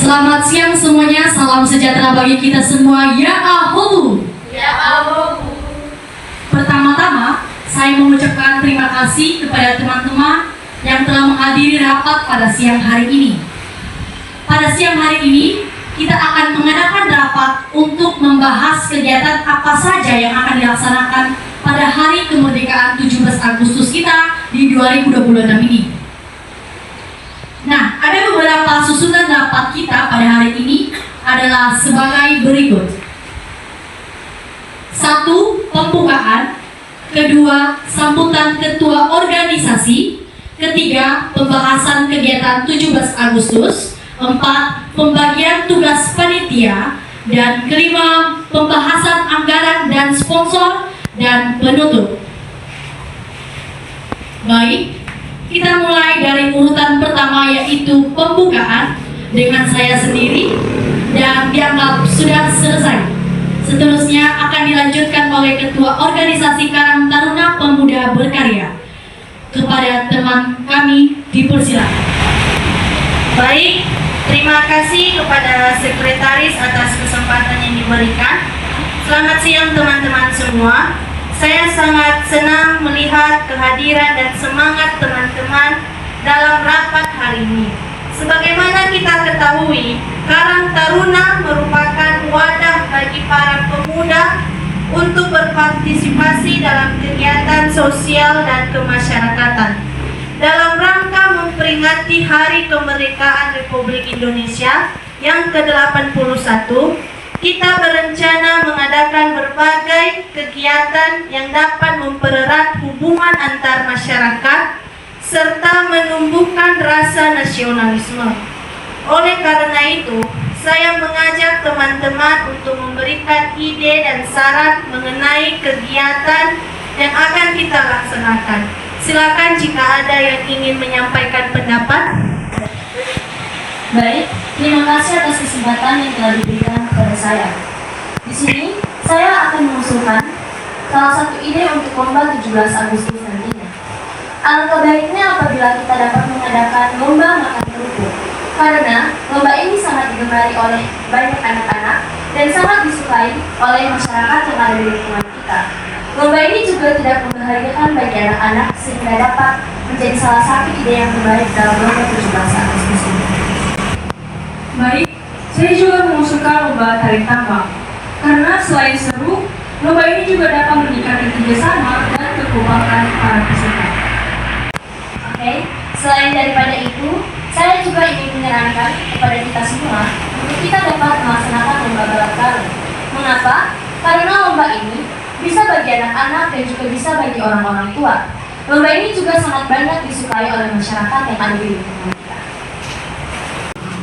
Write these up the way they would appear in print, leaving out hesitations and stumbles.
Selamat siang semuanya, salam sejahtera bagi kita semua. Ya Ahulu. Ya Ahulu. Pertama-tama, saya mengucapkan terima kasih kepada teman-teman yang telah menghadiri rapat pada siang hari ini. Pada siang hari ini, kita akan mengadakan rapat untuk membahas kegiatan apa saja yang akan dilaksanakan pada hari kemerdekaan 17 Agustus kita di 2026 ini. Nah, ada beberapa susunan rapat kita pada hari ini adalah sebagai berikut. 1. Pembukaan. 2. Sambutan ketua organisasi. 3. Pembahasan kegiatan 17 Agustus. 4. Pembagian tugas panitia. Dan 5. Pembahasan anggaran dan sponsor. Dan penutup. Baik, kita mulai dari urutan pertama, yaitu pembukaan dengan saya sendiri dan dianggap sudah selesai. Seterusnya akan dilanjutkan oleh Ketua Organisasi Karang Taruna Pemuda Berkarya. Kepada teman kami dipersilakan. Baik, terima kasih kepada Sekretaris atas kesempatan yang diberikan. Selamat siang teman-teman semua. Saya sangat senang melihat kehadiran dan semangat teman-teman dalam rapat hari ini. Sebagaimana kita ketahui, Karang Taruna merupakan wadah bagi para pemuda untuk berpartisipasi dalam kegiatan sosial dan kemasyarakatan. Dalam rangka memperingati Hari Kemerdekaan Republik Indonesia yang ke-81, kita berencana mengadakan berbagai kegiatan yang dapat mempererat hubungan antar masyarakat serta menumbuhkan rasa nasionalisme. Oleh karena itu, saya mengajak teman-teman untuk memberikan ide dan saran mengenai kegiatan yang akan kita laksanakan. Silakan jika ada yang ingin menyampaikan pendapat. Baik, terima kasih atas kesempatan yang telah diberikan kepada saya. Di sini, saya akan mengusulkan salah satu ide untuk lomba 17 Agustus nantinya. Alangkah baiknya apabila kita dapat mengadakan lomba makan kerupuk, karena lomba ini sangat digemari oleh banyak anak-anak dan sangat disukai oleh masyarakat yang ada di lingkungan kita. Lomba ini juga tidak membahayakan bagi anak-anak sehingga dapat menjadi salah satu ide yang terbaik dalam lomba 17 Agustus ini. Baik, saya juga mengusulkan lomba tarik tambang. Karena selain seru, lomba ini juga dapat meningkatkan kerjasama dan kekompakan para peserta. Oke, selain daripada itu, saya juga ingin menyarankan kepada kita semua untuk kita dapat melaksanakan lomba balap karung. Mengapa? Karena lomba ini bisa bagi anak-anak dan juga bisa bagi orang-orang tua. Lomba ini juga sangat banyak disukai oleh masyarakat yang ada di lingkungan kita.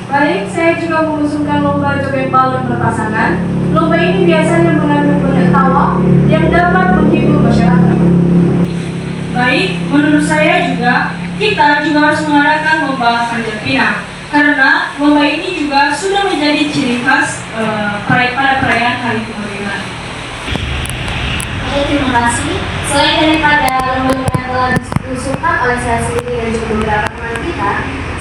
Baik, saya juga mengusulkan lomba joget balon berpasangan. Lomba ini biasanya mengandung banyak tawa yang dapat menghibur masyarakat. Baik, menurut saya juga kita juga harus mengadakan lomba panjat pinang, karena lomba ini juga sudah menjadi ciri khas pada perayaan Hari Kemerdekaan. Oke, terima kasih. Selain daripada lomba yang telah diusulkan oleh saya sendiri dan juga beberapa teman kita,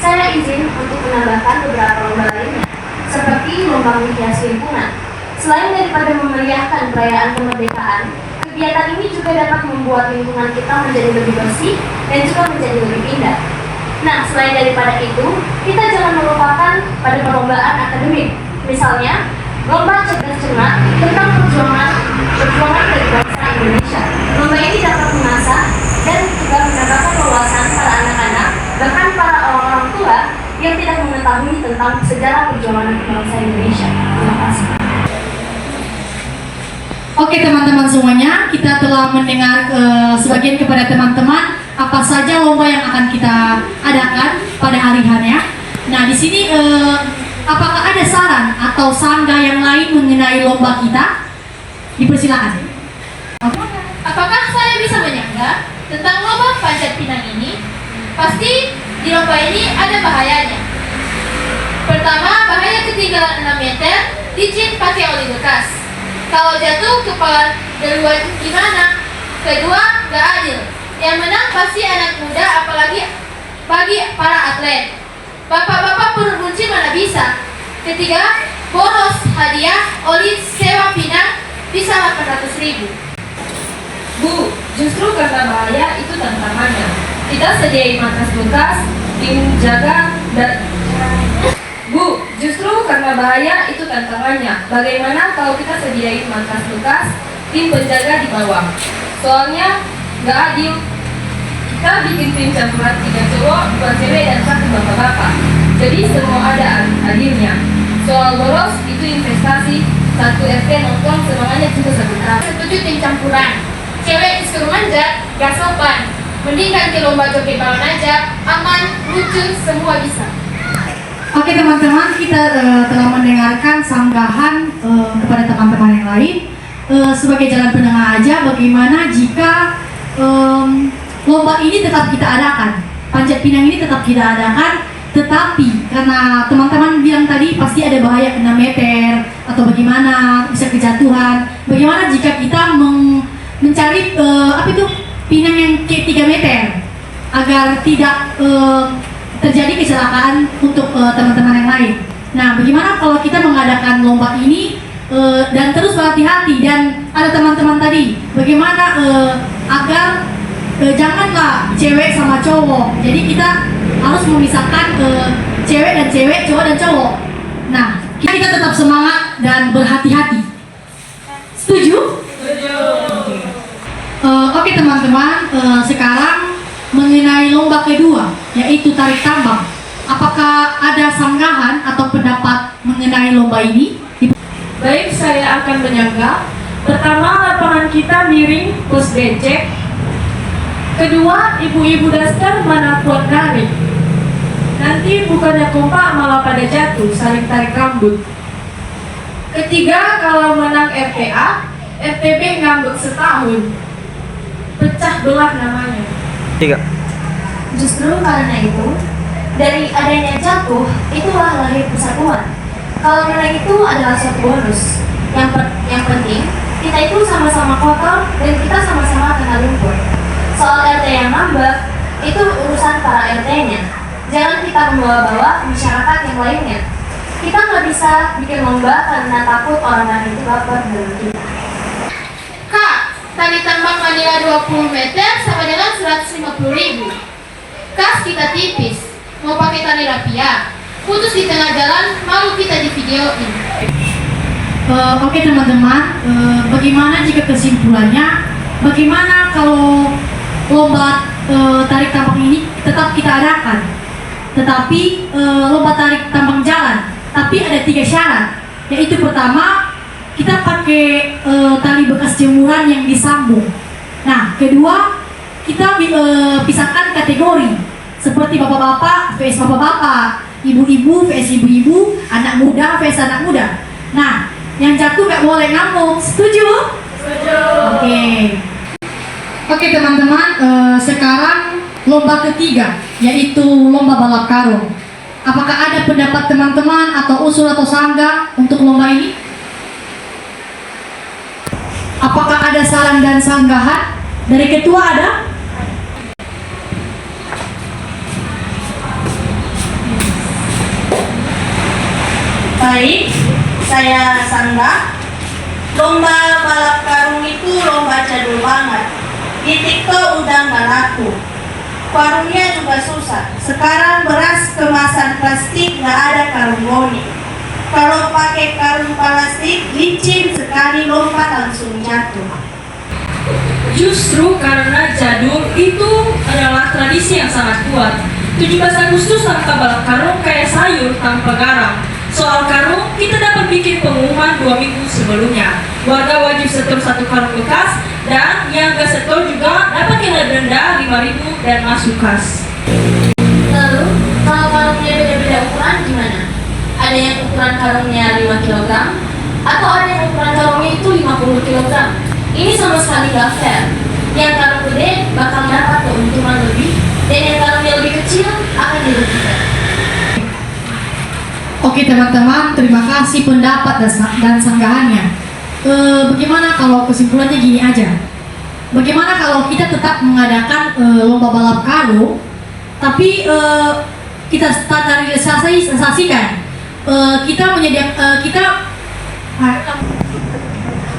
saya izin untuk menambahkan beberapa lomba lainnya, seperti lomba menghias lingkungan. Selain daripada memeriahkan perayaan kemerdekaan, kegiatan ini juga dapat membuat lingkungan kita menjadi lebih bersih dan juga menjadi lebih indah. Nah, selain daripada itu, kita jangan melupakan pada perlombaan akademik. Misalnya, lomba cerdas cermat tentang perjuangan dari bangsa Indonesia. Lomba ini dapat mengasah dan juga menambahkan wawasan para anak-anak, bahkan para orang-orang tua yang tidak mengetahui tentang sejarah perjuangan bangsa Indonesia. Terima kasih. Oke teman-teman semuanya, kita telah mendengar sebagian kepada teman-teman apa saja lomba yang akan kita adakan pada hari-harinya. Nah, di sini apakah ada saran atau sanggah yang lain mengenai lomba kita? Dipersilakan. Apakah saya bisa menyangga tentang lomba panjat pinang ini? Pasti di lomba ini ada bahayanya. Pertama, bahaya ketinggalan 6 meter, licin pakai oli bekas. Kalau jatuh kepala duluan gimana? Kedua, gak adil. Yang menang pasti anak muda, apalagi bagi para atlet. Bapak-bapak perut kunci mana bisa? Ketiga, boros hadiah oli sewa pinang bisa 800.000. Bu, justru karena bahaya itu tantangannya. Kita sediain markas bekas, tim jaga, dan... Bu, justru karena bahaya itu tantangannya. Bagaimana kalau kita sediain markas bekas, tim penjaga di bawah? Soalnya nggak adil. Kita bikin tim campuran 3 cowok, 2 cewek, dan 1 bapak-bapak. Jadi semua ada adilnya. Soal boros itu investasi. 1 RT nongkrong semuanya juga sebentar. Setuju tim campuran. Cewek disuruh manjat, gak sopan. Mending ganti lomba joget balon aja, aman, lucu, semua bisa. Oke teman-teman, kita telah mendengarkan sanggahan kepada teman-teman yang lain. Sebagai jalan penengah aja, bagaimana jika lomba ini tetap kita adakan, panjat pinang ini tetap kita adakan, tetapi karena teman-teman bilang tadi pasti ada bahaya kena meter atau bagaimana, bisa kejatuhan. Bagaimana jika kita mencari pinang yang 3 meter agar tidak terjadi kecelakaan untuk teman-teman yang lain. Nah, bagaimana kalau kita mengadakan lomba ini dan terus berhati-hati, dan ada teman-teman tadi, bagaimana agar janganlah cewek sama cowok. Jadi kita harus memisahkan cewek dan cewek, cowok dan cowok. Nah, kita tetap semangat dan berhati-hati. Setuju? Oke teman-teman, sekarang mengenai lomba kedua, yaitu tarik tambang. Apakah ada sanggahan atau pendapat mengenai lomba ini? Baik, saya akan menyangga. Pertama, lapangan kita miring plus becek. Kedua, ibu-ibu daster mana kuat narik. Nanti bukannya kompak malah pada jatuh, saling tarik rambut. Ketiga, kalau menang RTA, RTB ngambek setahun. Pecah belah namanya. 3. Justru karena itu, dari adanya jatuh, itulah lahir persatuan. Kalau menang itu adalah suatu bonus. Yang penting, kita itu sama-sama kotor dan kita sama-sama kena lumpur. Soal RT yang ngambek, itu urusan para RT-nya. Jangan kita membawa-bawa masyarakat yang lainnya. Kita nggak bisa bikin lomba karena takut orang lain itu baper dengan kita. Kak, tali tambang Manila 20 meter sama dengan 150.000. Kas kita tipis, mau pakai tali rapia, putus di tengah jalan, malu kita di videoin. Oke teman-teman, bagaimana jika kesimpulannya? Bagaimana kalau lomba tarik tambang ini tetap kita adakan, tetapi lomba tarik tambang jalan, tapi ada 3 syarat, yaitu pertama, kita pakai tali bekas jemuran yang disambung. Nah, kedua, kita pisahkan kategori seperti bapak-bapak vs bapak-bapak, ibu-ibu vs ibu-ibu, anak muda vs anak muda. Nah, yang jatuh gak boleh ngamuk. Setuju? Setuju. Oke teman-teman, sekarang lomba ketiga, yaitu lomba balap karung. Apakah ada pendapat teman-teman atau usul atau sanggah untuk lomba ini? Apakah ada saran dan sanggahan? Dari ketua ada? Baik, saya sanggah. Lomba balap karung itu lomba jadul banget. Di TikTok udah nggak laku. Karungnya juga susah. Sekarang beras kemasan plastik nggak ada karung boni. Kalau pakai karung plastik licin sekali, lompat langsung jatuh. Justru karena jadul itu adalah tradisi yang sangat kuat. 17 Agustus tanpa balap karung kayak sayur tanpa garam. Soal karung, kita dapat bikin pengumuman 2 minggu sebelumnya. Warga wajib setor 1 karung bekas, dan yang gak setor juga dapat kena denda 5.000 dan masuk kas. Lalu, kalau karungnya beda-beda ukuran gimana? Ada yang ukuran karungnya 5 kg, atau ada yang ukuran karungnya itu 50 kg. Ini sama sekali gak fair. Yang karung gede bakal dapat keuntungan lebih, dan yang karungnya lebih kecil akan dirugikan. Oke teman-teman, terima kasih pendapat dan sanggahannya. Bagaimana kalau kesimpulannya gini aja? Bagaimana kalau kita tetap mengadakan lomba balap karung, tapi kita standarisasikan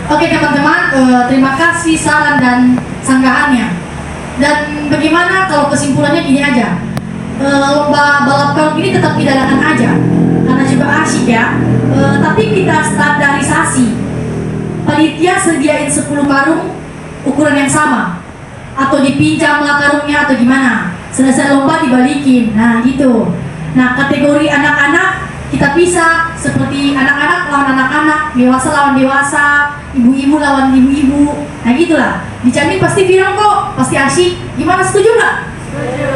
Oke teman-teman, terima kasih saran dan sanggahannya. Dan bagaimana kalau kesimpulannya gini aja, lomba balap karung ini tetap diadakan aja, karena juga asik ya. Tapi kita standarisasi, panitia sediain 10 karung ukuran yang sama, atau dipinjamlah karungnya atau gimana. Selesai lomba dibalikin, nah gitu. Nah kategori anak-anak kita pisah, seperti anak-anak lawan anak-anak, dewasa lawan dewasa, ibu-ibu lawan ibu-ibu. Nah gitulah, dijamin pasti viral kok, pasti asik. Gimana, setuju nggak? Setuju.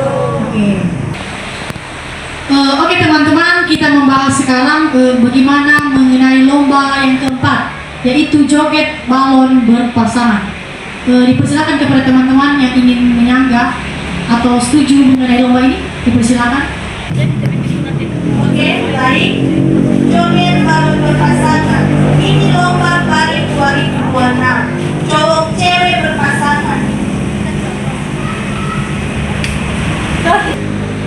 Oke teman-teman, kita membahas sekarang bagaimana mengenai lomba yang keempat, yaitu joget balon berpasangan. Dipersilakan kepada teman-teman yang ingin menyanggah atau setuju mengenai lomba ini, dipersilakan. Oke, baik. Joget balon berpasangan. Ini lomba Bali 2026. Cowok cewek berpasangan.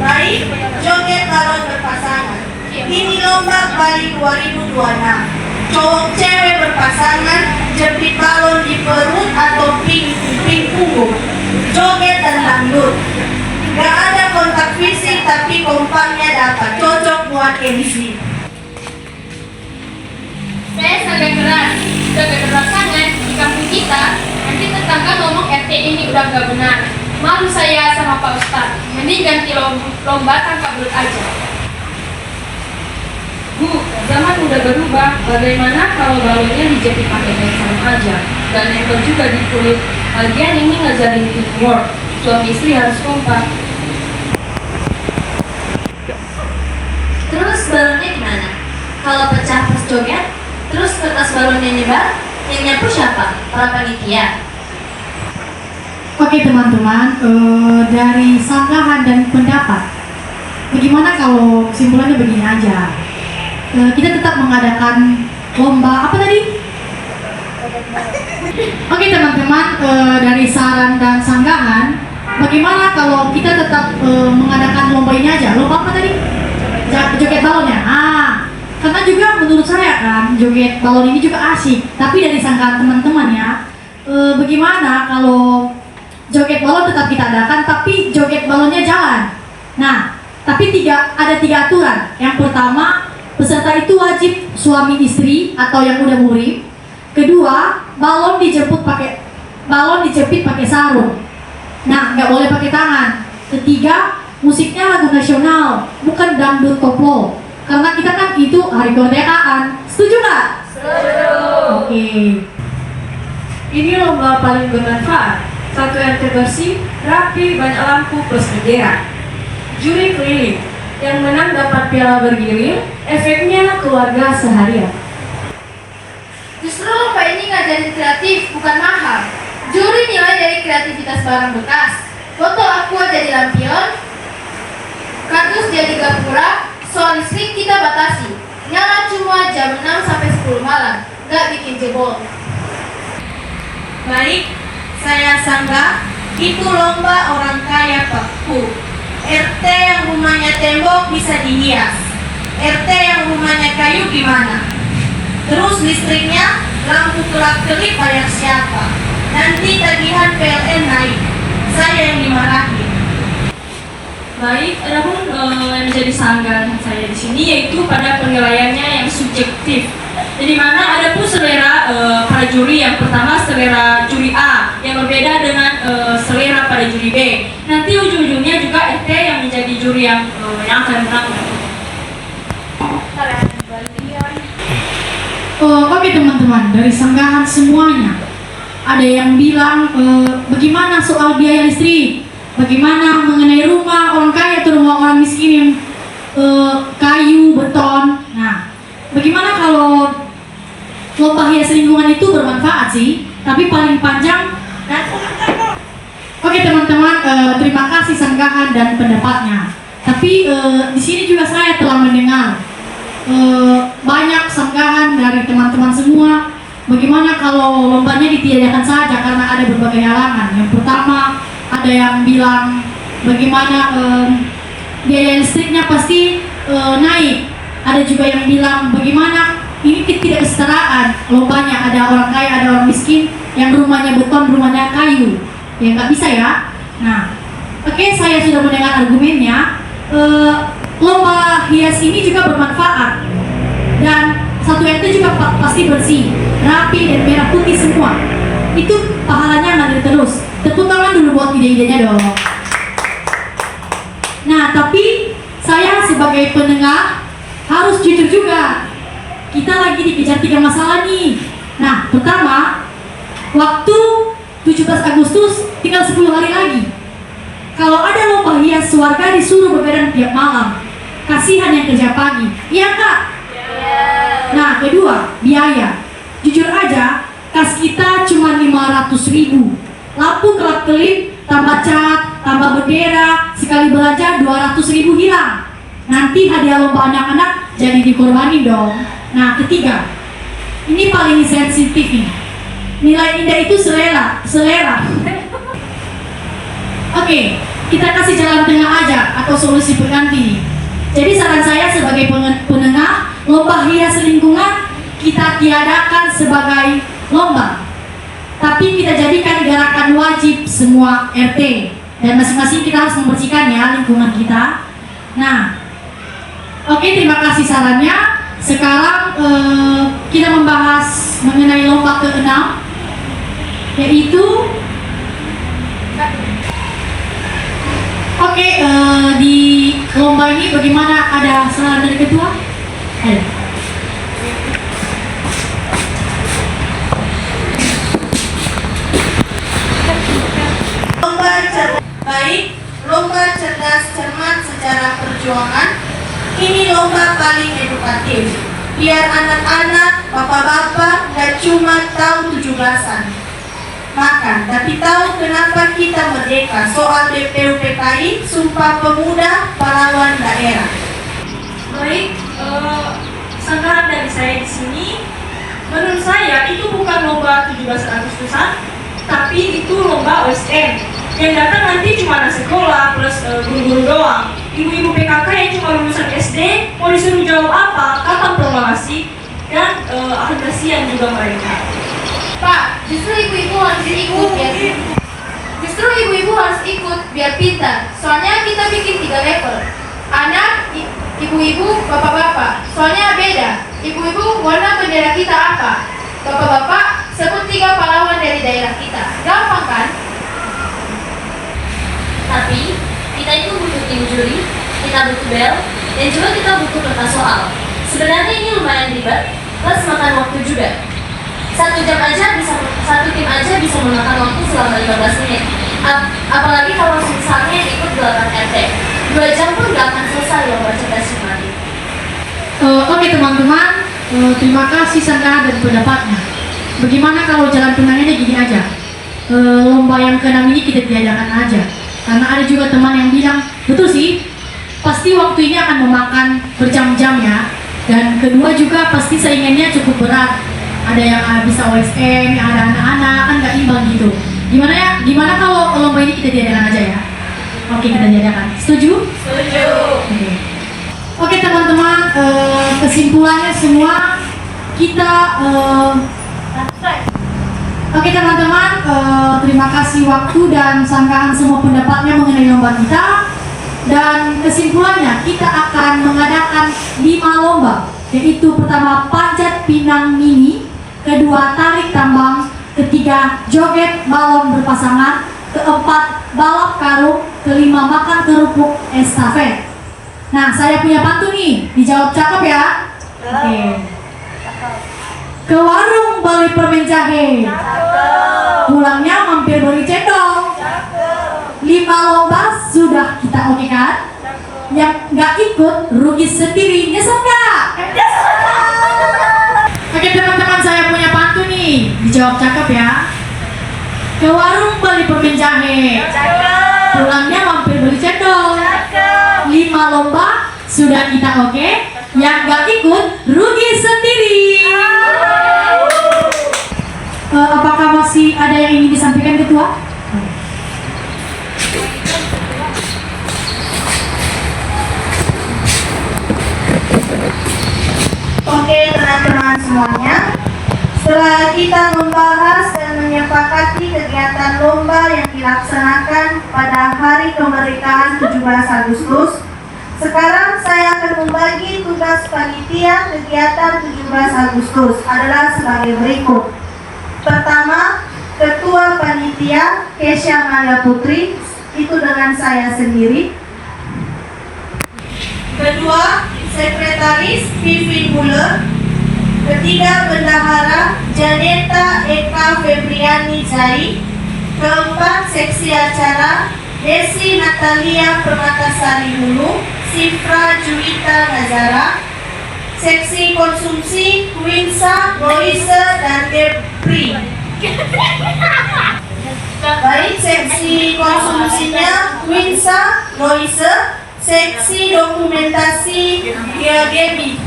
Baik, joget balon berpasangan. Ini lomba Bali 2026. Cowok cewek berpasangan, jepit balon di perut atau ping punggung. Joget dan dangdut. Gak ada kontak fisik tapi kompaknya dapat, cocok buat MC. Saya sangat keras, jaga berpasangan di kampung kita. Nanti tetangga ngomong RT ini udah gak benar. Malu saya sama Pak Ustadz. Mending ganti lomba tangkap belut aja. Bu, zaman udah berubah. Bagaimana kalau balonnya dijepit pakai kain sarung aja dan nempel juga di kulit? Lagian ini ngajarin teamwork. Suami istri harus kompak. Terus balonnya gimana? Kalau pecah pas joget, terus kertas balonnya nyebar, yang nyapu siapa? Para panitia. Oke teman-teman, dari sanggahan dan pendapat, bagaimana kalau kesimpulannya begini aja? Kita tetap mengadakan lomba apa tadi? Oke teman-teman, dari saran dan sanggahan, bagaimana kalau kita tetap mengadakan lomba ini aja? Lomba apa tadi? Joget balonnya. Karena juga menurut saya kan joget balon ini juga asik. Tapi dari sanggahan teman-teman ya, bagaimana kalau joget balon tetap kita adakan, tapi joget balonnya jalan. Nah, tapi ada tiga aturan. Yang pertama, peserta itu wajib suami istri atau yang udah murim. Kedua, balon dijepit pakai sarung. Nah, nggak boleh pakai tangan. Ketiga, musiknya lagu nasional, bukan dangdut koplo. Karena kita kan itu hari kemerdekaan. Setuju nggak? Setuju. Oke. Ini lomba paling bermanfaat. Satu RT bersih, rapi, banyak lampu plus bendera. Juri keliling. Yang menang dapat piala bergilir. Efeknya keluarga seharian. Justru lomba ini ngajarin kreatif, bukan mahal. Juri nilai dari kreativitas barang bekas. Foto aqua jadi lampion, kardus jadi gapura. Soal listrik kita batasi, nyala cuma jam 6 sampai 10 malam, gak bikin jebol. Baik, saya sanggah. Itu lomba orang kaya Pakku. RT yang rumahnya tembok bisa dihias. RT yang rumahnya kayu gimana? Terus listriknya, lampu kelap-kelip bayar siapa? Nanti tagihan PLN naik. Saya yang dimarahin. Baik, adapun yang menjadi sanggahan saya di sini yaitu pada penilaiannya yang subjektif. Jadi mana ada pun selera para juri. Yang pertama selera juri A yang berbeda dengan selera pada juri B. Nanti ujung-ujungnya juga RT yang menjadi juri yang akan menang. Oke teman-teman, dari sanggahan semuanya ada yang bilang bagaimana soal biaya listrik, bagaimana mengenai rumah orang kaya atau rumah orang miskin yang kayu, beton. Nah, bagaimana kalau lomba hias lingkungan itu bermanfaat sih, tapi paling panjang. Oke teman-teman, terima kasih sanggahan dan pendapatnya. Tapi di sini juga saya telah mendengar banyak sanggahan dari teman-teman semua. Bagaimana kalau lombanya ditiadakan saja karena ada berbagai halangan. Yang pertama, ada yang bilang bagaimana biaya listriknya pasti naik Ada juga yang bilang bagaimana ini tidak kesetaraan. Lombanya ada orang kaya, ada orang miskin, yang rumahnya beton, rumahnya kayu. Ya nggak bisa ya. Nah, oke, saya sudah mendengar argumennya. Lomba hias ini juga bermanfaat dan satu RT juga pasti bersih, rapi dan merah putih semua. Itu pahalanya ngalir terus. Tepuk tangan dulu buat ide-idenya dong. Nah, tapi saya sebagai penengah harus jujur juga. Kita lagi dikejar 3 masalah nih. Nah, pertama, waktu 17 Agustus tinggal 10 hari lagi. Kalau ada lomba hias, warga disuruh begadang tiap malam. Kasihan yang kerja pagi. Iya Kak? Nah, kedua, biaya. Jujur aja, kas kita cuma 500.000. Lampu kelap-kelip, tambah cat, tambah bendera, sekali belanja 200.000 hilang. Nanti hadiah lomba anak-anak jadi dikorbanin dong. Nah, ketiga, ini paling sensitif nih. Nilai indah itu selera. Oke, kita kasih jalan tengah aja atau solusi pengganti. Jadi saran saya sebagai penengah, lomba hias lingkungan kita tiadakan sebagai lomba, tapi kita jadikan gerakan wajib semua RT dan masing-masing kita harus membersihkan ya lingkungan kita. Nah, oke, terima kasih sarannya. Sekarang kita membahas mengenai lomba ke-6, yaitu di lomba ini bagaimana, ada saran dari ketua? Ayo. Lomba cerdas cermat sejarah perjuangan. Ini lomba paling edukatif. Biar anak-anak, bapak-bapak gak cuma tahu 17-an makan, tapi tahu kenapa kita merdeka. Soal BPUPKI, Sumpah Pemuda Pahlawan Daerah. Baik, saran dari saya di sini, menurut saya itu bukan lomba 17 Agustusan, tapi itu lomba OSN. Yang datang nanti cuma anak sekolah plus guru-guru doang. Ibu-ibu PKK yang cuma lulusan SD mau disuruh jawab apa, kapan proklamasi, dan akan kasihan juga mereka. Pak, justru ibu-ibu harus ikut biar pintar. Soalnya kita bikin 3 level. Anak, ibu-ibu, bapak-bapak. Soalnya beda. Ibu-ibu warna bendera kita apa? Bapak-bapak sebut 3 pahlawan dari daerah kita. Gampang kan? Tapi kita itu butuh tim juri, kita butuh bel, dan juga kita butuh kertas soal. Sebenarnya ini lumayan ribet, plus makan waktu juga. Satu tim aja bisa memakan waktu selama 15 menit. Apalagi kalau misalnya ikut 8 RT. 2 jam pun gak akan selesai lomba cerdas cermat. Oke teman-teman, terima kasih Sangga dan pendapatnya. Bagaimana kalau jalan tengahnya gini aja? Lomba yang ke-6 ini kita tiadakan aja. Karena ada juga teman yang bilang, betul sih, pasti waktu ini akan memakan berjam-jam ya. Dan kedua juga pasti saingannya cukup berat. Ada yang bisa OSN, yang ada anak-anak, kan gak imbang gitu. Gimana kalau lomba ini kita tiadakan aja ya? Oke, kita tiadakan. Setuju? Setuju. Oke teman-teman, kesimpulannya semua kita Oke teman-teman, terima kasih waktu dan sangkaan semua pendapatnya mengenai lomba kita. Dan kesimpulannya, kita akan mengadakan 5 lomba, yaitu pertama panjat pinang mini, kedua tarik tambang, ketiga joget balon berpasangan, keempat balap karung, kelima makan kerupuk estafet. Nah, saya punya pantun nih, dijawab cakep ya. Oke. Ke warung beli permen jahe, pulangnya mampir beli cendol. 5 lomba sudah kita oke kan? Yang nggak ikut rugi sendiri, nyesel nggak? Oke teman-teman, saya punya pantun nih, dijawab cakep ya. Ke warung beli permen jahe, pulangnya mampir beli cendol. 5 lomba sudah kita oke, yang nggak ikut rugi sendiri. Apakah masih ada yang ingin disampaikan ketua? semuanya. Setelah kita membahas dan menyepakati kegiatan lomba yang dilaksanakan pada hari kemerdekaan 17 Agustus, sekarang saya akan membagi tugas panitia kegiatan 17 Agustus adalah sebagai berikut. Pertama, Ketua Panitia Kesha Maya Putri, itu dengan saya sendiri. Kedua, Sekretaris Vivin Muller. Ketiga, Bendahara Janeta Eka Febriani Zai. Keempat, Seksi Acara Desi Natalia Permatasari Hulu, Sifra Juwita Nazara. Seksi Konsumsi Winsa, Roise, dan Debri. Baik, seksi konsumsinya Winsa, Roise. Seksi dokumentasi Debbie.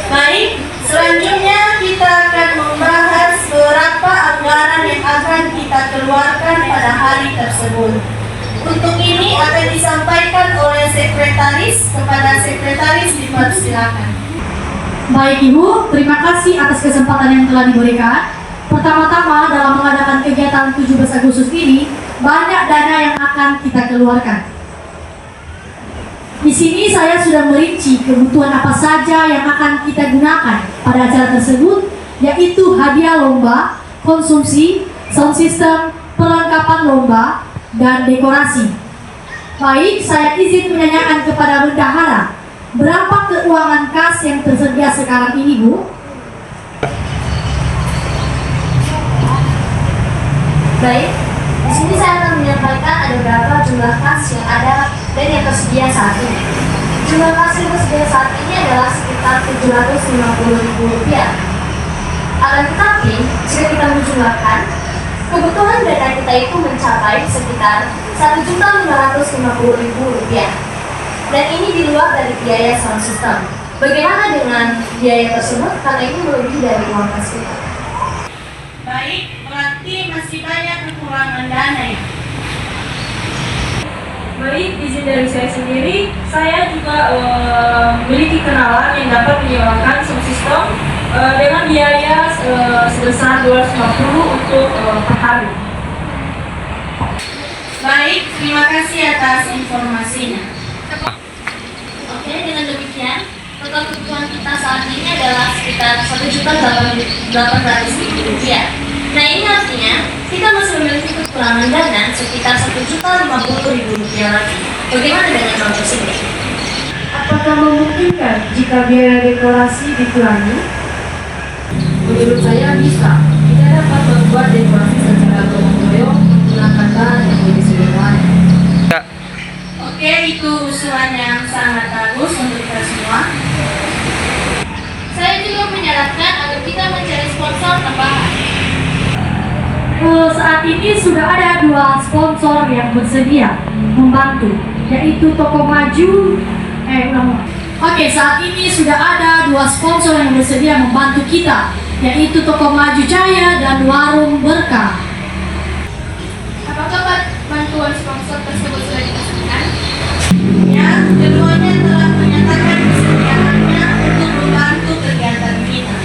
Baik, selanjutnya kita akan membahas beberapa anggaran yang akan kita keluarkan pada hari tersebut. Untuk ini akan disampaikan oleh sekretaris kepada sekretaris, dipersilakan. Baik Ibu, terima kasih atas kesempatan yang telah diberikan. Pertama-tama dalam mengadakan kegiatan 17 Agustus ini, banyak dana yang akan kita keluarkan. Di sini saya sudah merinci kebutuhan apa saja yang akan kita gunakan pada acara tersebut, yaitu hadiah lomba, konsumsi, sound system, perlengkapan lomba, dan dekorasi. Baik, saya izin menanyakan kepada Bendahara, berapa keuangan kas yang tersedia sekarang ini, Bu? Baik, di sini saya akan menyampaikan ada berapa jumlah kas yang ada dan yang tersedia saat ini. Jumlah kas yang tersedia saat ini adalah sekitar Rp750.000. Akan tetapi, jika kita menjumlahkan, kebutuhan dana kita itu mencapai sekitar Rp1.550.000. Dan ini di luar dari biaya sound system. Bagaimana dengan biaya tersebut? Karena ini melebihi dari uang kas kita. Baik, berarti masih banyak kekurangan dana ya. Baik, izin dari saya sendiri, saya juga memiliki kenalan yang dapat menyewakan sound system dengan biaya sebesar 250 untuk per hari. Baik, terima kasih atas informasinya. Oke, dengan demikian, total kebutuhan kita saat ini adalah sekitar Rp1.800.000. Nah, ini artinya kita masih memiliki kekurangan dana sekitar Rp1.050.000 lagi. Bagaimana dengan hal tersebut? Apakah memungkinkan jika biaya dekorasi dikurangi? Menurut saya bisa. Kita dapat membuat dekorasi secara gotong royong menggunakan bahan yang lebih sederhana. Oke, itu usulan yang sangat bagus untuk kita semua. Saya juga menyarankan agar kita mencari sponsor tambahan. Saat ini sudah ada 2 sponsor yang bersedia membantu, yaitu Toko Maju. Saat ini sudah ada 2 sponsor yang bersedia membantu kita, yaitu Toko Maju Jaya dan Warung Berkah. Apakah bantuan sponsor tersebut sudah dipesankan? Ya, keduanya telah menyatakan kesediaannya untuk membantu kegiatan kita.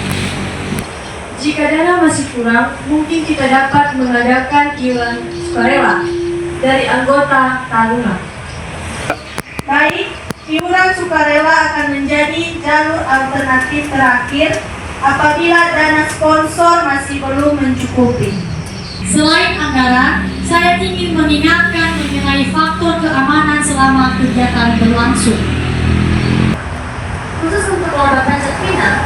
Jika dana masih kurang, mungkin kita dapat mengadakan iuran sukarela dari anggota Taruna. Baik, iuran sukarela akan menjadi jalur alternatif terakhir apabila dana sponsor masih belum mencukupi. Selain anggaran, saya ingin mengingatkan mengenai faktor keamanan selama kegiatan berlangsung. Khusus untuk lomba panjat pinang,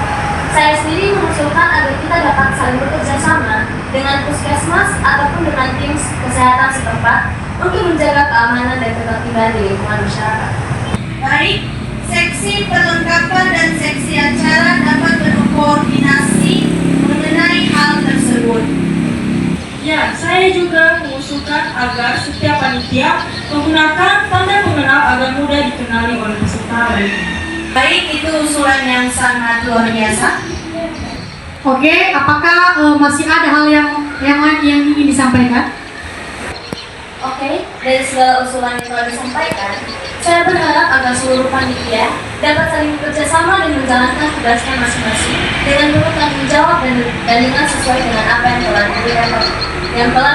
saya sendiri mengusulkan agar kita dapat saling bekerja sama dengan puskesmas ataupun dengan tim kesehatan setempat untuk menjaga keamanan dan ketertiban di lingkungan masyarakat. Baik, seksi perlengkapan dan seksi acara dapat berkoordinasi mengenai hal tersebut. Ya, saya juga mengusulkan agar setiap panitia menggunakan tanda pengenal agar mudah dikenali oleh peserta lainnya. Baik, itu usulan yang sangat luar biasa. Oke, apakah masih ada hal yang lain yang ingin disampaikan? Oke, dari segala usulan yang telah disampaikan, saya berharap agar seluruh panitia dapat saling bekerja sama dan menjalankan tugasnya masing-masing dengan penuh tanggung jawab dan dengan sesuai dengan apa yang telah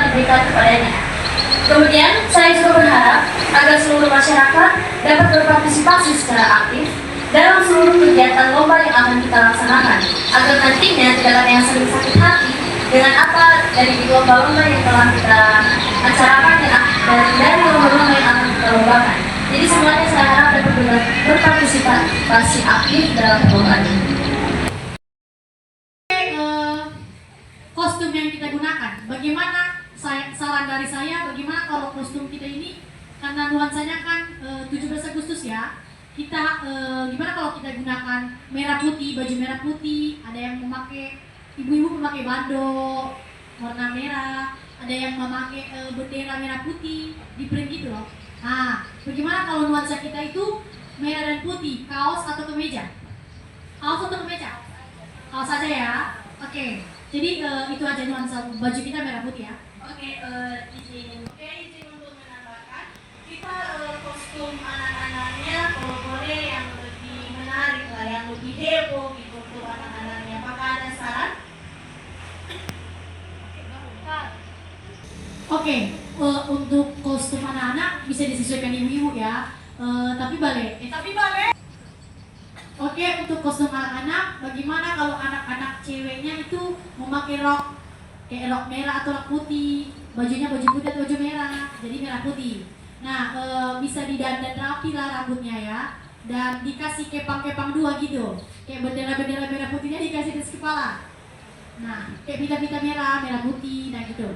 diberikan kepadanya. Kemudian, saya juga berharap agar seluruh masyarakat dapat berpartisipasi secara aktif dalam seluruh kegiatan lomba yang akan kita laksanakan, agar nantinya tidak ada yang saling sakit hati dengan apa dari lomba-lomba yang telah kita acarakan dan dari lomba-lomba yang akan kita lombakan. Jadi semuanya saya harap dapat berpartisipasi aktif dalam perlombaan ini. Kostum yang kita gunakan, bagaimana saran dari saya, bagaimana kalau kostum kita ini, karena nuansanya kan 17 Agustus ya, kita gimana kalau kita gunakan merah putih, baju merah putih, ada yang memakai, ibu-ibu memakai bando warna merah, ada yang memakai bendera merah putih di print gitu loh. Nah, bagaimana kalau nuansa kita itu merah dan putih, kaos atau kemeja? Kaos atau kemeja? Kaos saja ya. Oke. Jadi itu aja nuansa baju kita merah putih ya. Oke, izin untuk menambahkan, kita kostum anak-anaknya kalau boleh yang lebih menarik lah, yang lebih heboh gitu untuk anak-anaknya. Apakah ada saran? Oke, untuk kostum anak-anak bisa disesuaikan ibu-ibu ya. Tapi balik. Oke, untuk kostum anak-anak, bagaimana kalau anak-anak ceweknya itu memakai rok kayak rok merah atau rok putih, bajunya baju putih atau baju merah, jadi merah putih. Nah, bisa didandan rapi lah rambutnya ya, dan dikasih kepang-kepang dua gitu, kayak bendera-bendera merah putihnya dikasih di kepala. Nah, kayak pita-pita merah putih, nah gitu.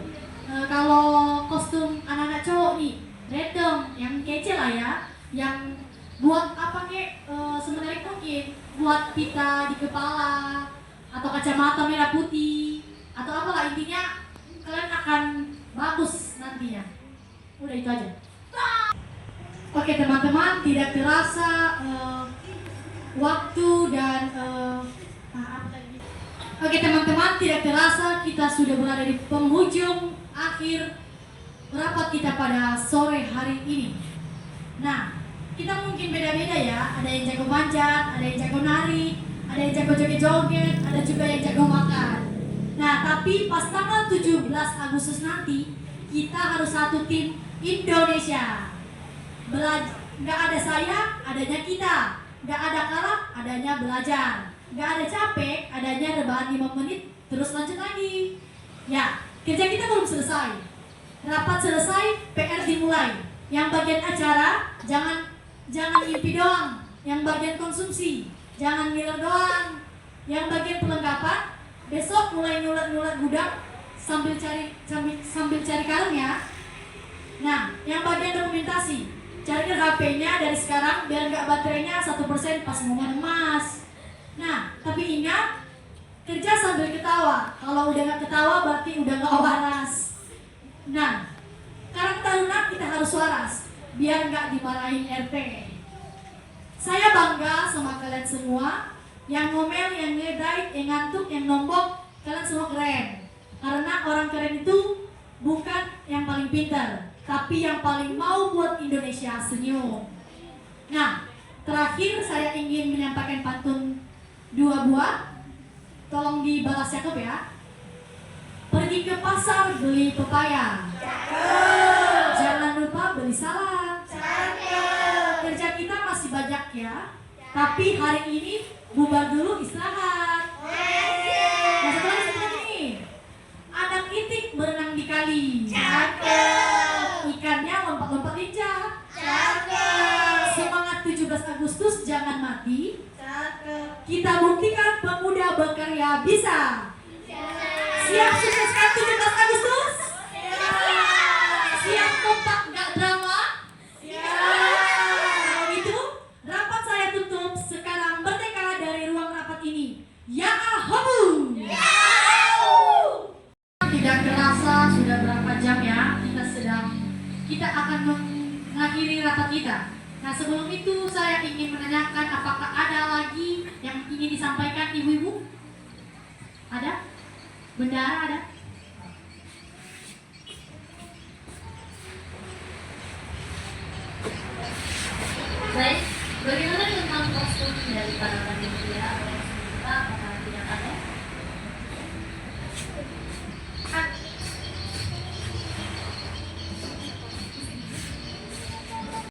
Kalau kostum anak-anak cowok nih, random, yang kece lah ya, yang buat apa kek semenarik mungkin, buat pita di kepala atau kacamata merah putih atau apalah, intinya kalian akan bagus nantinya. Udah itu aja. Oke teman-teman, tidak terasa waktu dan Oke teman-teman, tidak terasa kita sudah berada di penghujung akhir rapat kita pada sore hari ini. Nah, kita mungkin beda-beda ya, ada yang jago manjat, ada yang jago nari, ada yang jago joget-joget, ada juga yang jago makan. Nah, tapi pas tanggal 17 Agustus nanti, kita harus satu tim Indonesia. Nggak ada saya, adanya kita. Nggak ada kalah, adanya belajar. Nggak ada capek, adanya rebahan 5 menit, terus lanjut lagi. Ya, kerja kita belum selesai. Rapat selesai, PR dimulai. Yang bagian acara, jangan mimpi doang. Yang bagian konsumsi, jangan ngiler doang. Yang bagian perlengkapan, besok mulai nyulat gudang sambil cari karungnya. Nah, yang bagian dokumentasi, cari HP-nya dari sekarang biar nggak baterainya 1% pas momen emas. Nah, tapi ingat, kerja sambil ketawa. Kalau udah nggak ketawa berarti udah nggak waras. Nah, Karang Taruna kita harus waras biar nggak dimarahin RT. Saya bangga sama kalian semua. Yang ngomel, yang ngedait, yang ngantuk, yang nombok, kalian semua keren. Karena orang keren itu bukan yang paling pintar, tapi yang paling mau buat Indonesia senyum. Nah, terakhir saya ingin menyampaikan pantun 2 buah. Tolong dibalas cakep ya. Pergi ke pasar beli pepaya. Jangan lupa beli salad. Kerja kita masih banyak ya. Tapi hari ini bubar dulu istirahat. Nah, satu lagi nih. Anak itik berenang di kali. Ikannya lompat-lompat lincah. Semangat 17 Agustus jangan mati. Kita buktikan pemuda berkarya bisa. Siap sukseskan 17 Agustus? Siap kompak gak drama? Kalau gitu, rapat saya tutup. Sekarang merdeka dari ruang rapat ini. Ya ahabu! Tidak terasa sudah berapa jam ya kita akan mengakhiri rapat kita. Nah, sebelum itu saya ingin menanyakan apakah ada lagi yang ingin disampaikan ibu-ibu? Ada? Bendara ada?